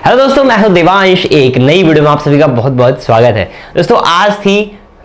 Hello दोस्तों, मैं हूं देवांश। एक नई वीडियो में आप सभी का बहुत बहुत स्वागत है। दोस्तों आज थी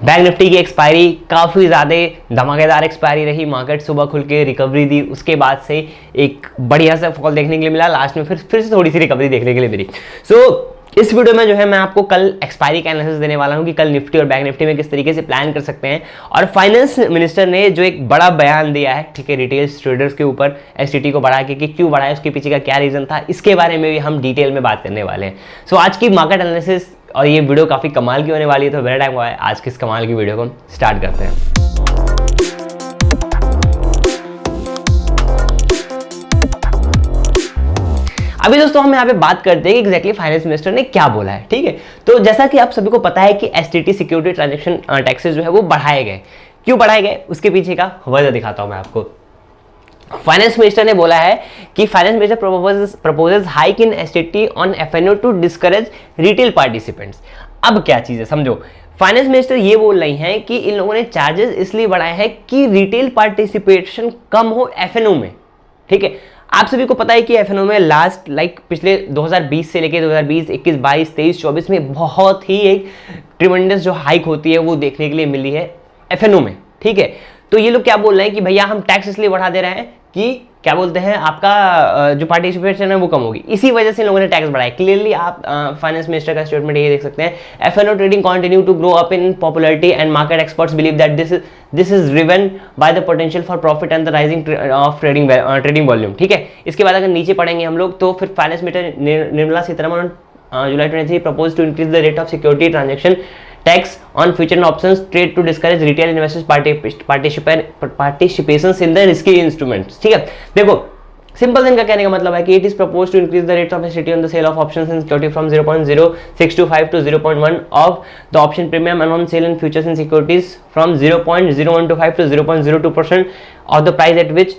बैंक निफ्टी की एक्सपायरी, काफ़ी ज़्यादा धमाकेदार एक्सपायरी रही। मार्केट सुबह खुल के रिकवरी दी, उसके बाद से एक बढ़िया सा फॉल देखने के लिए मिला। लास्ट में फिर से थोड़ी सी रिकवरी देखने के लिए मिली। इस वीडियो में जो है मैं आपको कल एक्सपायरी का एनालिसिस देने वाला हूं कि कल निफ्टी और बैंक निफ्टी में किस तरीके से प्लान कर सकते हैं। और फाइनेंस मिनिस्टर ने जो एक बड़ा बयान दिया है, ठीक है, रिटेल ट्रेडर्स के ऊपर एसटीटी को बढ़ा के कि क्यों बढ़ाया, उसके पीछे का क्या रीजन था, इसके बारे में भी हम डिटेल में बात करने वाले हैं। आज की मार्केट एनालिसिस और ये वीडियो काफ़ी कमाल की होने वाली है, तो मेरा टाइम हुआ है आज की इस कमाल की वीडियो को स्टार्ट करते हैं। अभी दोस्तों हम यहाँ पे बात करते हैं कि एग्जैक्टली फाइनेंस मिनिस्टर ने क्या बोला है। ठीक है, तो जैसा कि आप सभी को पता है कि एसटीटी सिक्योरिटी ट्रांजैक्शन टैक्सेस जो है वो बढ़ाए गए। क्यों बढ़ाए गए, उसके पीछे का वजह दिखाता हूं मैं आपको। फाइनेंस मिनिस्टर ने बोला है कि finance minister proposes hike in STT on F and O to discourage retail participants. अब क्या चीज है समझो, फाइनेंस मिनिस्टर ये बोल रही हैं कि इन लोगों ने चार्जेस इसलिए बढ़ाए हैं कि रिटेल पार्टिसिपेशन कम हो एफएनओ में। ठीक है, आप सभी को पता है कि एफएनओ में लास्ट पिछले 2020 से लेकर 2020, 21, 22, 23, 24 में बहुत ही एक ट्रिमेंडस जो हाइक होती है वो देखने के लिए मिली है एफएनओ में। ठीक है, तो ये लोग क्या बोल रहे हैं कि भैया हम टैक्स इसलिए बढ़ा दे रहे हैं कि क्या बोलते हैं, आपका जो पार्टिसिपेशन है वो कम होगी, इसी वजह से लोगों ने टैक्स बढ़ाया। क्लियरली आप फाइनेंस मिनिस्टर का स्टेटमेंट ये देख सकते हैं, F and O trading continue to grow up in popularity and market experts believe that this is driven by the potential for profit and the rising of trading volume. ठीक है, इसके बाद अगर नीचे पढ़ेंगे हम लोग तो फिर finance minister Nirmala Sitharaman July 23 proposed to increase the rate of security transaction tax on future and options trade to discourage retail investors participations in the risky instruments। ठीक है, देखो सिंपल इनका कहने का मतलब है कि it is propose to increase the rate of STT on the sale of options and security from 0.0625 to 0.1 of the option premium and on sale and futures and securities from 0.0125 to 0.02% of the price at which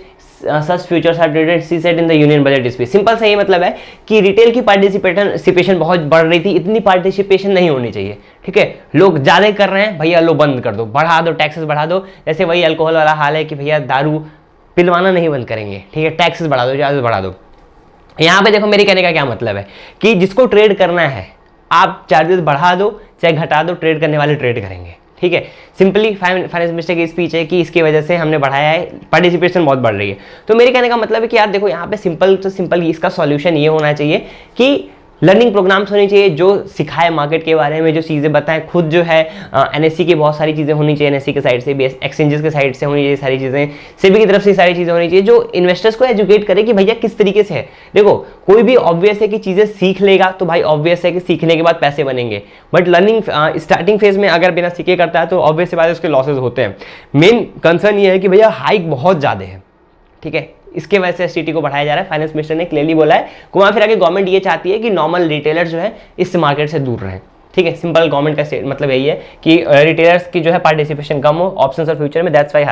such futures are traded, she said in the union budget speech। Simple सा ये मतलब है कि retail की participation बहुत बढ़ रही थी, इतनी पार्टिसिपेशन नहीं होनी चाहिए। ठीक है, लोग ज्यादा कर रहे हैं, भैया लो बंद कर दो, बढ़ा दो, टैक्सेस बढ़ा दो। जैसे वही अल्कोहल वाला हाल है कि भैया दारू पिलवाना नहीं बंद करेंगे, ठीक है, टैक्सेस बढ़ा दो, चार्जेस बढ़ा दो। यहाँ पे देखो मेरे कहने का क्या मतलब है कि जिसको ट्रेड करना है आप चार्जेस बढ़ा दो चाहे घटा दो, ट्रेड करने वाले ट्रेड करेंगे। ठीक है, सिंपली फाइनेंस मिनिस्टर की स्पीच है कि इसकी वजह से हमने बढ़ाया है, पार्टिसिपेशन बहुत बढ़ रही है। तो मेरे कहने का मतलब है कि यार देखो यहाँ पे सिंपल इसका सॉल्यूशन ये होना चाहिए कि लर्निंग प्रोग्राम्स होनी चाहिए जो सिखाए मार्केट के बारे में, जो चीज़ें बताएं। खुद जो है एनएससी की बहुत सारी चीज़ें होनी चाहिए, एनएससी के साइड से भी, एक्सचेंजेस के साइड से होनी चाहिए सारी चीज़ें, सेबी की तरफ से सारी चीज़ें होनी चाहिए जो इन्वेस्टर्स को एजुकेट करे कि भैया किस तरीके से है। देखो कोई भी ऑब्वियस है कि चीज़ें सीख लेगा तो भाई ऑब्वियस है कि सीखने के बाद पैसे बनेंगे, बट लर्निंग स्टार्टिंग फेज में अगर बिना सीखे करता है तो ऑब्वियस बात है उसके लॉसेज होते हैं। मेन कंसर्न ये है कि भैया हाइक बहुत ज़्यादा है। ठीक है, इसके वजह से एसटीटी को बढ़ाया जा रहा है। फाइनेंस मिनिस्टर ने क्लियरली बोला है, घुमा फिरा के गवर्नमेंट ये चाहती है कि नॉर्मल रिटेलर जो है इस मार्केट से दूर रहें। ठीक है, सिंपल गवर्नमेंट का मतलब यही है कि रिटेलर्स की जो है पार्टिसिपेशन कम हो ऑप्शंस और फ्यूचर में, दैट्स वाई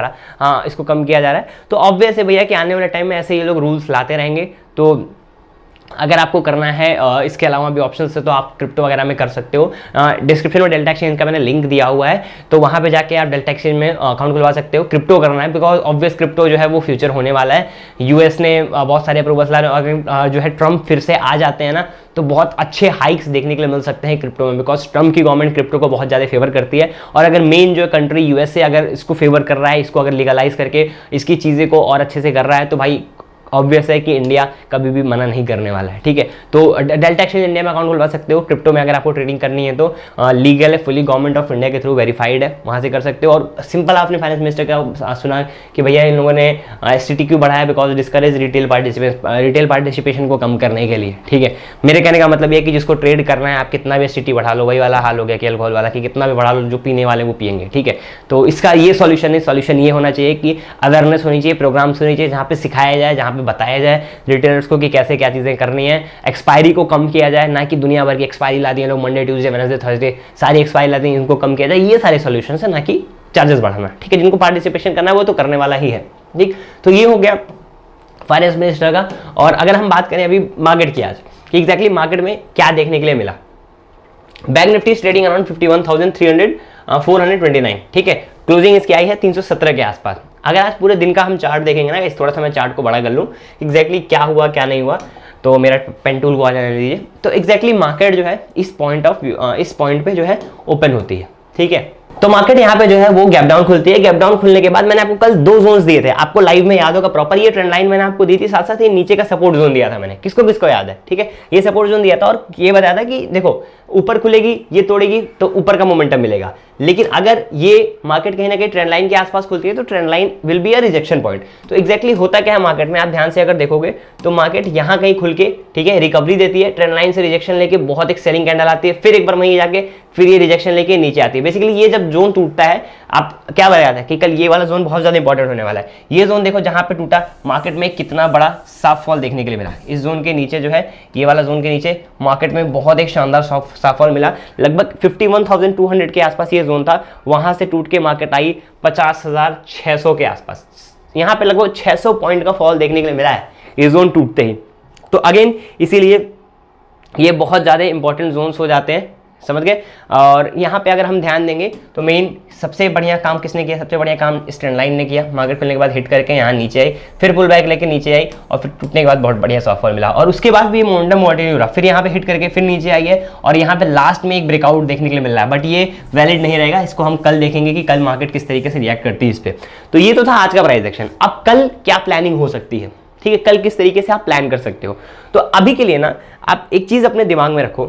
इसको कम किया जा रहा है। तो ऑब्वियस है भैया कि आने वाले टाइम में ऐसे ये लोग रूल्स लाते रहेंगे। तो अगर आपको करना है इसके अलावा भी ऑप्शन है तो आप क्रिप्टो वगैरह में कर सकते हो। डिस्क्रिप्शन में डेल्टा एक्सचेंज का मैंने लिंक दिया हुआ है, तो वहाँ पे जाके आप डेल्टा एक्सचेंज में अकाउंट खुलवा सकते हो। क्रिप्टो करना है बिकॉज ऑब्वियस क्रिप्टो जो है वो फ्यूचर होने वाला है। यूएस ने बहुत सारे अप्रूवल्स ला रहे हैं, अगर जो है ट्रम्प फिर से आ जाते हैं ना तो बहुत अच्छे हाइक्स देखने के लिए मिल सकते हैं क्रिप्टो में, बिकॉज ट्रम्प की गवर्नमेंट क्रिप्टो को बहुत ज़्यादा फेवर करती है। और अगर मेन जो कंट्री यूएसए अगर इसको फेवर कर रहा है, इसको अगर लीगलाइज करके इसकी चीज़ें को और अच्छे से कर रहा है तो भाई ऑब्वियस है कि इंडिया कभी भी मना नहीं करने वाला है। ठीक है, तो डेल्टा एक्सचेंज इंडिया में अकाउंट खुलवा सकते हो। क्रिप्टो में अगर आपको ट्रेडिंग करनी है तो लीगल है, फुली गवर्नमेंट ऑफ इंडिया के थ्रू वेरीफाइड है, वहाँ से कर सकते हो। और सिंपल आपने फाइनेंस मिनिस्टर का सुना कि भैया इन लोगों ने एसटीटी क्यों बढ़ाया, बिकॉज डिस्करेज रिटेल पार्टिसिपेशन को कम करने के लिए। ठीक है, मेरे कहने का मतलब ये कि जिसको ट्रेड करना है आप कितना भी एसटीटी बढ़ा लो, वही वाला हाल हो गया कि अल्कोहल वाला कि कितना भी बढ़ा लो, जो पीने वाले वो पियेंगे। ठीक है, तो इसका ये सॉल्यूशन है, सॉल्यूशन ये होना चाहिए कि अवेयरनेस होनी चाहिए, प्रोग्राम्स होनी चाहिए जहाँ पे सिखाया जाए, जहाँ पे बताया जाए रिटेलर्स को कि कैसे क्या चीज़ें करनी है। एक्सपायरी को कम किया जाए, ना कि दुनिया भर की एक्सपायरी ला दी है लोग, मंडे ट्यूसडे वेडनेसडे थर्सडे सारी एक्सपायरी ला दी, इनको कम किया जाए। ये सारे सॉल्यूशंस है, ना कि चार्जेस बढ़ाना। ठीक है, जिनको पार्टिसिपेशन करना है वो तो करने वाला ही है। ठीक, तो ये हो गया फाइनेंस मिनिस्टर का। और अगर हम बात करें अभी मार्केट की आज कि एग्जैक्टली मार्केट में क्या देखने के लिए मिला, बैंक निफ्टी ट्रेडिंग अराउंड 51,429। ठीक है, क्लोजिंग इसकी आई है 317 के आसपास। अगर आज पूरे दिन का हम चार्ट देखेंगे ना, इस थोड़ा सा मैं चार्ट को बड़ा कर लूँ एग्जैक्टली क्या हुआ क्या नहीं हुआ, तो मेरा पेन टूल को आ जाने दीजिए। तो एग्जैक्टली मार्केट जो है इस पॉइंट पे जो है ओपन होती है, ठीक है। तो मार्केट यहाँ पे जो है वो गैप डाउन खुलती है। गैप डाउन खुलने के बाद मैंने आपको कल 2 जोन्स दिए थे, आपको लाइव में याद होगा प्रॉपर, ये ट्रेंड लाइन मैंने आपको दी थी, साथ साथ ये नीचे का सपोर्ट जोन दिया था मैंने, किसको किसको याद है, ठीक है। ये सपोर्ट जोन दिया था और ये बताया था कि देखो ऊपर खुलेगी, ये तोड़ेगी तो ऊपर का मोमेंटम मिलेगा, लेकिन अगर ये मार्केट कहीं ना कहीं ट्रेंड लाइन के आसपास खुलती है तो trend line will be a rejection point. तो एग्जैक्टली होता क्या है मार्केट में, आप ध्यान से अगर देखोगे तो मार्केट यहाँ कहीं खुल के, ठीक है, रिकवरी देती है, ट्रेंड लाइन से रिजेक्शन लेके बहुत एक सेलिंग कैंडल आती है, फिर एक बार वहीं जाके फिर ये रिजेक्शन लेके नीचे आती है। बेसिकली ये जब जोन टूटता है, आप क्या बताया था कि कल ये वाला जोन बहुत ज्यादा इंपॉर्टेंट होने वाला है। ये जोन देखो जहां पे टूटा, मार्केट में कितना बड़ा साफ फॉल देखने के लिए मिला। इस जोन के नीचे जो है, ये वाला जोन के नीचे मार्केट में बहुत एक शानदार साफ फॉल मिला, लगभग 51,200 के आसपास ये जोन था। वहां से टूट के मार्केट आई 50,600 के आसपास, यहाँ पे लगभग 600 पॉइंट का फॉल देखने के लिए मिला है ये जोन टूटते ही। तो अगेन इसीलिए ये बहुत ज्यादा इंपॉर्टेंट जोन्स हो जाते हैं, समझ गए। और यहाँ पे अगर हम ध्यान देंगे तो मेन सबसे बढ़िया काम किसने किया, सबसे बढ़िया काम इस ट्रेंड लाइन ने किया। मार्केट खुलने के बाद हिट करके यहाँ नीचे आई, फिर पुल बैक लेके नीचे आई और फिर टूटने के बाद बहुत बढ़िया सॉफ्ट फॉल मिला, और उसके बाद भी मोमेंटम मॉडिटिव रहा, फिर यहाँ पे हिट करके फिर नीचे आई है और यहाँ पे लास्ट में एक ब्रेकआउट देखने के लिए मिल रहा है। बट ये वैलिड नहीं रहेगा, इसको हम कल देखेंगे कि कल मार्केट किस तरीके से रिएक्ट करती है इस पर। तो ये तो था आज का प्राइस एक्शन। अब कल क्या प्लानिंग हो सकती है, ठीक है, कल किस तरीके से आप प्लान कर सकते हो। तो अभी के लिए ना आप एक चीज अपने दिमाग में रखो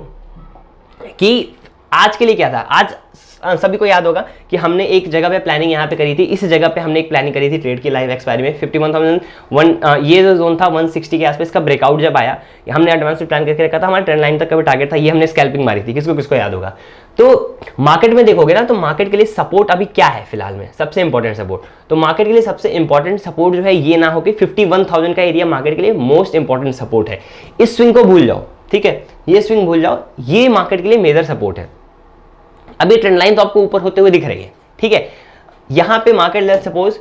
कि आज के लिए क्या था। आज सभी को याद होगा कि हमने एक जगह पे प्लानिंग यहाँ पे करी थी, इस जगह पे हमने एक प्लानिंग करी थी ट्रेड की लाइव एक्सपायरी में 51,001, ये जो जोन था 160 के आसपास का ब्रेकआउट जब आया, हमने एडवांस में प्लान करके रखा था, हमारा ट्रेंड लाइन तक का भी टारगेट था, ये हमने स्कैल्पिंग मारी थी, किसको किसको याद होगा। तो मार्केट में देखोगे ना, तो मार्केट के लिए सपोर्ट अभी क्या है फिलहाल में, सबसे इंपॉर्टेंट सपोर्ट, तो मार्केट के लिए सबसे इंपॉर्टेंट सपोर्ट जो है ये ना हो कि 51,000 का एरिया मार्केट के लिए मोस्ट इंपॉर्टेंट सपोर्ट है। इस स्विंग को भूल जाओ, ठीक है, ये स्विंग भूल जाओ, ये मार्केट के लिए मेजर सपोर्ट है। अभी ट्रेंड लाइन तो आपको ऊपर होते हुए दिख रही है, ठीक है। यहां पे मार्केट लेट्स सपोज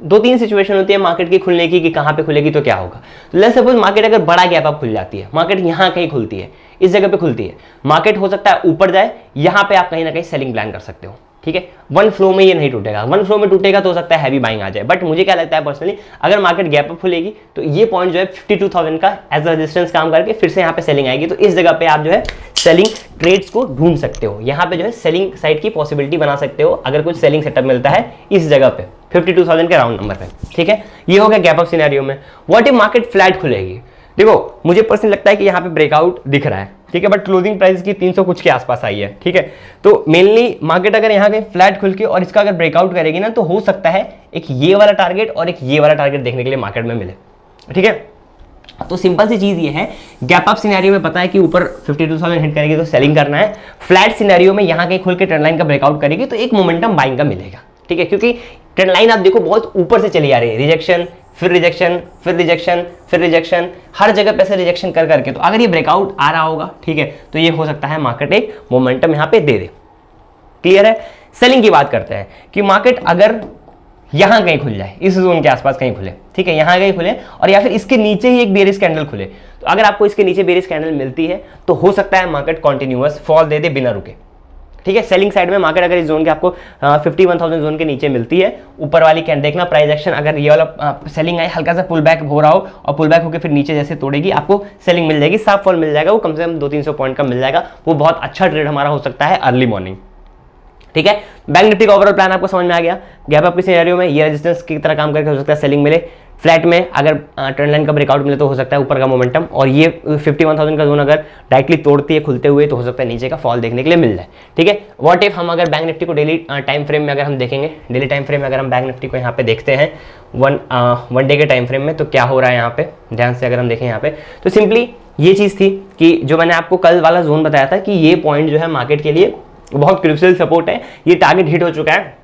2-3 सिचुएशन होती है मार्केट की खुलने की कि कहां पे खुलेगी तो क्या होगा। तो लेट्स सपोज मार्केट अगर बड़ा गैप अप खुल जाती है, मार्केट यहां कहीं खुलती है, इस जगह पे खुलती है, मार्केट हो सकता है ऊपर जाए, यहां पे आप कहीं ना कहीं सेलिंग प्लान कर सकते हो, ठीक है। वन फ्लो में ये नहीं टूटेगा, वन फ्लो में टूटेगा तो हो सकता है हैवी बाइंग आ जाए, बट मुझे क्या लगता है पर्सनली, अगर मार्केट गैप अप खुलेगी तो ये पॉइंट जो है 52,000 का एज अ रेजिस्टेंस काम करके फिर से यहाँ पे सेलिंग आएगी, तो इस जगह पे आप जो है सेलिंग ट्रेड्स को ढूंढ सकते हो, यहाँ पे जो है सेलिंग साइड की पॉसिबिलिटी बना सकते हो अगर कुछ सेलिंग सेटअप मिलता है इस जगह पे 52,000 के राउंड नंबर पे, ठीक है। ये हो गया गैप अप सिनेरियो में। व्हाट इफ मार्केट फ्लैट खुलेगी, देखो मुझे पर्सनली लगता है कि यहाँ पे ब्रेकआउट दिख रहा है, ठीक है, बट क्लोजिंग प्राइस की 300 कुछ के आसपास आई है, ठीक है। तो मेनली मार्केट अगर यहाँ कहीं फ्लैट खुल के और इसका अगर ब्रेकआउट करेगी ना, तो हो सकता है एक ये वाला टारगेट और एक ये वाला टारगेट देखने के लिए मार्केट में मिले, ठीक है। तो सिंपल सी चीज ये है, गैप अप सिनेरियो में पता है कि ऊपर 52,000 हिट करेगी तो सेलिंग करना है, फ्लैट सिनेरियो में यहाँ कहीं खुल के ट्रेंड लाइन का ब्रेकआउट करेगी तो एक मोमेंटम बाइंग का मिलेगा, ठीक है, क्योंकि ट्रेंड लाइन आप देखो बहुत ऊपर से चली आ रही है, रिजेक्शन फिर रिजेक्शन फिर रिजेक्शन फिर रिजेक्शन, हर जगह पे से रिजेक्शन कर करके, तो अगर ये ब्रेकआउट आ रहा होगा, ठीक है, तो ये हो सकता है मार्केट एक मोमेंटम यहाँ पे दे दे। क्लियर है। सेलिंग की बात करते हैं कि मार्केट अगर यहां कहीं खुल जाए, इस जोन के आसपास कहीं खुले, ठीक है, यहां कहीं खुले और या फिर इसके नीचे ही एक बेरिश कैंडल खुले, तो अगर आपको इसके नीचे बेरिश कैंडल मिलती है तो हो सकता है मार्केट कॉन्टिन्यूअस फॉल दे दे बिना रुके, ठीक है। सेलिंग साइड में मार्केट अगर इस जोन के आपको 51,000 जोन के नीचे मिलती है, ऊपर वाली कैंडल देखना प्राइस एक्शन, अगर ये वाला सेलिंग आई हल्का सा पुल बैक हो रहा हो और पुल बैक होकर फिर नीचे जैसे तोड़ेगी, आपको सेलिंग मिल जाएगी, साफ फॉल मिल जाएगा, वो कम से कम 200-300 पॉइंट का मिल जाएगा, वो बहुत अच्छा ट्रेड हमारा हो सकता है अर्ली मॉर्निंग, ठीक है। बैंक निफ्टी का ओवरऑल प्लान आपको समझ में आ गया। गैप अप के सिनेरियो में ये रेजिस्टेंस की तरह काम करके हो सकता है सेलिंग मिले, फ्लैट में अगर ट्रेंड लाइन का ब्रेकआउट मिले तो हो सकता है ऊपर का मोमेंटम, और ये 51,000 का जोन अगर डायरेक्टली तोड़ती है खुलते हुए तो हो सकता है नीचे का फॉल देखने के लिए मिल जाए, ठीक है। व्हाट इफ हम अगर बैंक निफ्टी को डेली टाइम फ्रेम में अगर हम देखेंगे, डेली टाइम फ्रेम में अगर हम बैंक निफ्टी को यहाँ पे देखते हैं वन डे के टाइम फ्रेम में, तो क्या हो रहा है यहाँ पे ध्यान से अगर हम देखें यहाँ पे, तो सिंपली ये चीज थी कि जो मैंने आपको कल वाला जोन बताया था कि ये पॉइंट जो है मार्केट के लिए बहुत क्रूशियल सपोर्ट है, ये टारगेट हिट हो चुका है,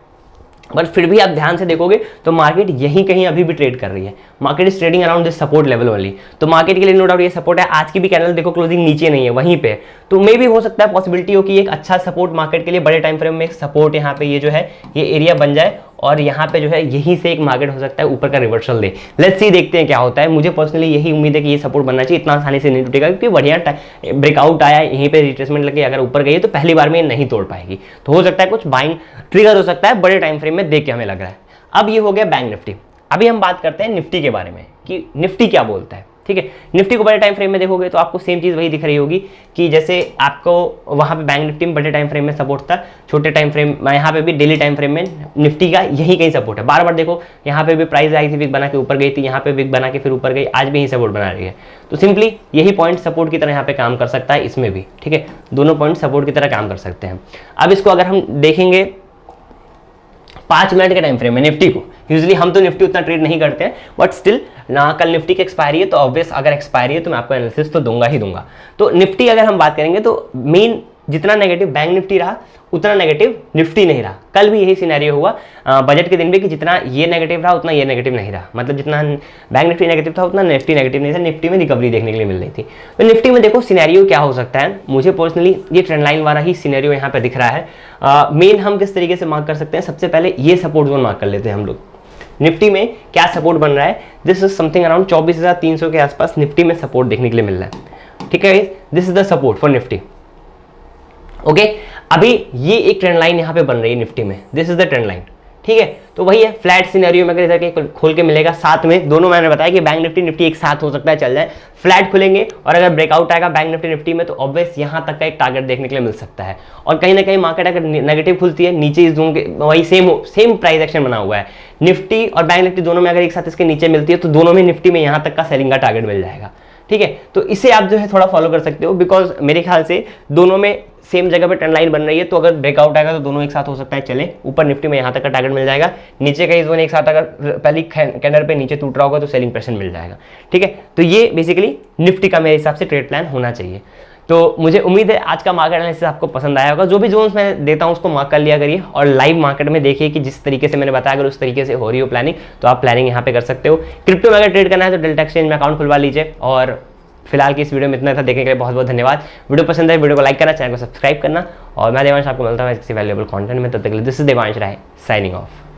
बट फिर भी आप ध्यान से देखोगे तो मार्केट यहीं कहीं अभी भी ट्रेड कर रही है, market is trading around this support level वाली, तो मार्केट के लिए नो डाउट ये सपोर्ट है। आज की भी कैंडल देखो क्लोजिंग नीचे नहीं है, वहीं पे, तो मे भी हो सकता है पॉसिबिलिटी हो कि एक अच्छा सपोर्ट मार्केट के लिए बड़े टाइम फ्रेम में एक सपोर्ट यहाँ पे ये जो है ये एरिया बन जाए और यहाँ पे जो है यहीं से एक मार्केट हो सकता है ऊपर का रिवर्सल दे। लेट्स सी, देखते हैं क्या होता है। मुझे पर्सनली यही उम्मीद है कि ये सपोर्ट बनना चाहिए, इतना आसानी से नहीं टूटेगा क्योंकि बढ़िया ब्रेकआउट आया, यहीं पे रिट्रेसमेंट लगे, अगर ऊपर गई तो पहली बार में ये नहीं तोड़ पाएगी, तो हो सकता है कुछ बाइंग ट्रिगर हो सकता है बड़े टाइम फ्रेम में, देख के हमें लग रहा है। अब ये हो गया बैंक निफ्टी। अभी हम बात करते हैं निफ्टी के बारे में कि निफ्टी क्या बोलता है। ठीक है। निफ्टी को बड़े टाइम फ्रेम में देखोगे तो आपको सेम चीज़ वही दिख रही होगी कि जैसे आपको वहाँ पे बैंक निफ्टी में बड़े टाइम फ्रेम में सपोर्ट था, छोटे टाइम फ्रेम यहाँ पे भी डेली टाइम फ्रेम में निफ्टी का यही कहीं सपोर्ट है। बार बार देखो यहाँ पे भी प्राइस आई थी, विक बना के ऊपर गई थी, यहाँ पे विक बना के फिर ऊपर गई, आज भी यही सपोर्ट बना रही है। तो सिंपली यही पॉइंट सपोर्ट की तरह यहाँ पे काम कर सकता है, इसमें भी, ठीक है, दोनों पॉइंट सपोर्ट की तरह काम कर सकते हैं। अब इसको अगर हम देखेंगे 5 मिनट के टाइम फ्रेम में निफ्टी को, यूजुअली हम तो निफ्टी उतना ट्रेड नहीं करते हैं, बट स्टिल ना कल निफ्टी की एक्सपायरी है, तो ऑब्वियस अगर एक्सपायरी है तो मैं आपको एनालिसिस तो दूंगा ही दूंगा। तो निफ्टी अगर हम बात करेंगे तो मेन जितना नेगेटिव बैंक निफ्टी रहा उतना नेगेटिव निफ्टी नहीं रहा। कल भी यही सिनेरियो हुआ बजट के दिन भी कि जितना ये नेगेटिव रहा उतना ये नेगेटिव नहीं रहा, मतलब जितना बैंक निफ्टी नेगेटिव था उतना निफ्टी नेगेटिव नहीं था, निफ्टी में रिकवरी देखने के लिए मिल रही थी। तो निफ्टी में देखो सिनेरियो क्या हो सकता है, मुझे पर्सनली ये ट्रेंड लाइन वाला ही सिनेरियो यहाँ पे दिख रहा है। मेन हम किस तरीके से मार्क कर सकते हैं, सबसे पहले ये सपोर्ट जोन मार्क कर लेते हैं हम लोग। निफ्टी में क्या सपोर्ट बन रहा है, दिस इज समथिंग अराउंड 24,300 के आसपास निफ्टी में सपोर्ट देखने के लिए मिल रहा है, ठीक है। This is the support for Nifty, okay. अभी ये एक ट्रेंड लाइन यहाँ पे बन रही है निफ्टी में, this is the trend line, ठीक है। तो वही है फ्लैट सिनेरियो में अगर इधर के खोल के मिलेगा, साथ में दोनों मैंने बताया कि बैंक निफ्टी निफ्टी एक साथ हो सकता है चल जाए, फ्लैट खुलेंगे और अगर ब्रेकआउट आएगा बैंक निफ्टी निफ्टी में तो ऑब्वियस यहाँ तक का एक टारगेट देखने के लिए मिल सकता है। और कहीं ना कहीं मार्केट अगर नेगेटिव खुलती है नीचे इस जोन के, वही सेम प्राइस एक्शन बना हुआ है, निफ्टी और बैंक निफ्टी दोनों में अगर एक साथ इसके नीचे मिलती है तो दोनों में निफ्टी में यहाँ तक का सेलिंग का टारगेट मिल जाएगा, ठीक है। तो इसे आप जो है थोड़ा फॉलो कर सकते हो, बिकॉज मेरे ख्याल से दोनों में सेम जगह पे ट्रेंड लाइन बन रही है, तो अगर ब्रेकआउट आएगा तो दोनों एक साथ हो सकता है चले। ऊपर निफ्टी में यहाँ तक का टारगेट मिल जाएगा, नीचे का जोन एक साथ अगर पहली कैंडल पे नीचे टूट रहा होगा तो सेलिंग प्रेशर मिल जाएगा, ठीक है। तो ये बेसिकली निफ्टी का मेरे हिसाब से ट्रेड प्लान होना चाहिए। तो मुझे उम्मीद है आज का मार्केट एनालिसिस आपको पसंद आया होगा। जो भी जोन्स मैं देता हूँ उसको मार्क कर लिया करिए और लाइव मार्केट में देखिए कि जिस तरीके से मैंने बताया अगर उस तरीके से हो रही हो प्लानिंग तो आप प्लानिंग यहाँ पे कर सकते हो। क्रिप्टो में अगर ट्रेड करना है तो डेल्टा एक्सचेंज में अकाउंट खुलवा लीजिए। और फिलहाल की इस वीडियो में इतना था, देखने के लिए बहुत बहुत धन्यवाद। वीडियो पसंद है वीडियो को लाइक करना, चैनल को सब्सक्राइब करना, और मैं देवांश आपको मिलता हूँ किसी वैल्यूएबल कंटेंट में। तब तक के लिए this is Devansh Rai signing of.